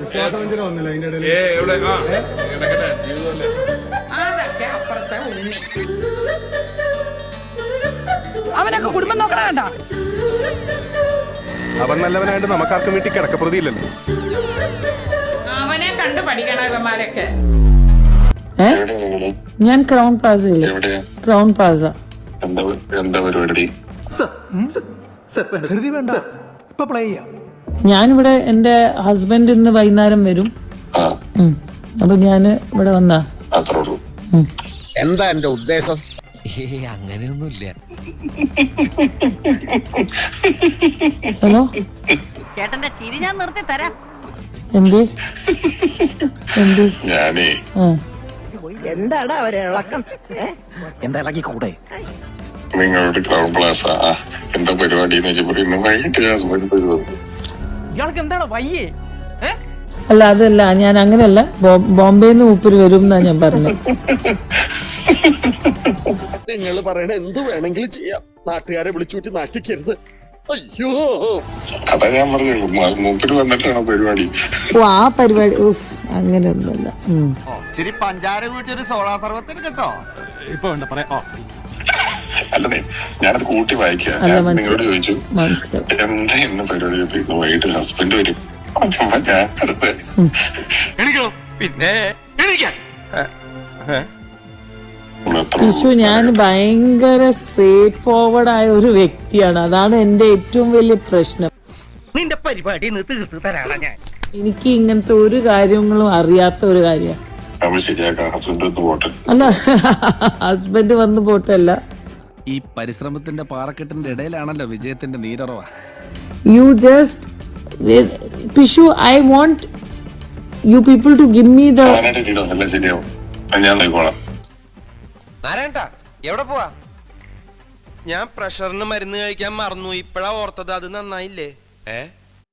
വിശ്വാസവഞ്ചന വന്നില്ല അതിന്റെ ഇടയിൽ. അതൊക്കെ അപ്പുറത്തെ ഉണ്ണി. അവനൊക്കെ കുടുംബം നോക്കണ വേണ്ട. അവൻ നല്ലവനായിട്ട് നമുക്കാർക്കും വീട്ടിൽ കിടക്കപ്രതിയില്ലല്ലോ. അവനെ കണ്ടു പഠിക്കണം ഇവന്മാരൊക്കെ. ഞാൻ ക്രൗൺ പ്ലാസയില്. Crown Plaza. എന്താ പരിപാടി? ഞാനിവിടെ എന്റെ ഹസ്ബൻഡ് ഇന്ന് വൈകുന്നേരം വരും. അപ്പൊ ഞാന് ഇവിടെ വന്നാ. എന്താ എന്റെ ഉദ്ദേശം? അങ്ങനെയൊന്നുമില്ല. ഹലോ ചേട്ടന്റെ ചിരി ഞാൻ നിർത്തി തരാം. എന്ത് എന്ത് ഞാനേ എന്താടാ അവരെ ഇളക്കം? എന്താ ഇളക്കി കൂടെ? നിങ്ങളുടെ ക്രൗൺ പ്ലാസ എന്താ പരിപാടി എന്ന് വെച്ചപ്പോ ഇന്ന് വൈകിട്ട് ഹസ്ബൻഡ് വരുന്നത്. ഇയാൾക്ക് എന്താണ് വയ്യേ? അല്ല അതല്ല, ഞാൻ അങ്ങനെയല്ല. ബോംബെന്ന് മൂപ്പര് വരും എന്നാ ഞാൻ പറഞ്ഞത്. നിങ്ങൾ പറയണ എന്ത് വേണമെങ്കിലും ചെയ്യാം. നാട്ടുകാരെ വിളിച്ചുകൂട്ടി നാട്ടിക്കരുത്. അയ്യോ, അതാ ഞാൻ പറഞ്ഞത്, മൂപ്പര് വന്നിട്ടാണോ പരിപാടി? ഓ ആ പരിപാടി അങ്ങനെയൊന്നുമല്ല. ഇത്തിരി പഞ്ചാര വീട്ടിൽ സോഡാ സർവത്തിന് കേട്ടോ. ഇപ്പൊ വേണ്ട പറയാ. അല്ലേ, ഞാനത് കൂട്ടി വായിക്കാം. ഞാൻ നിങ്ങളോട് ചോദിച്ചു എന്താ ഇന്ന് പരിപാടി? ഇന്ന് വൈകിട്ട് ഹസ്ബൻഡ് വരും. ഞാൻ അടുത്ത് എണീക്കണോ? പിന്നെ എണീക്കാൻ വിഷു, ഞാൻ ഭയങ്കര സ്ട്രേറ്റ് ഫോർവേഡ് ആയ ഒരു വ്യക്തിയാണ്. അതാണ് എന്റെ ഏറ്റവും വലിയ പ്രശ്നം. നിന്റെ പരിപാടി തീർത്ത് തരാണ് ഞാൻ. എനിക്ക് ഇങ്ങനത്തെ ഒരു കാര്യങ്ങളും അറിയാത്ത ഒരു കാര്യമാണ്. ശരിയാക്കാം. ഹസ്ബൻഡ് ഒന്ന് പോട്ടെ. അല്ല, ഹസ്ബൻഡ് വന്ന് പോട്ടല്ല. ഈ പരിശ്രമത്തിന്റെ പാറക്കെട്ടിന്റെ ഇടയിലാണല്ലോ വിജയത്തിന്റെ നീരറവ. You just push, I want you people to give me the. എല്ലാം ശരിയാവും. ഞാൻ നോക്കോളാം. നാരായണ എവിടെ പോവാ? ഞാൻ പ്രഷറിന് മരുന്ന് കഴിക്കാൻ മറന്നു. ഇപ്പഴാ ഓർത്തത്. അത് നന്നായില്ലേ?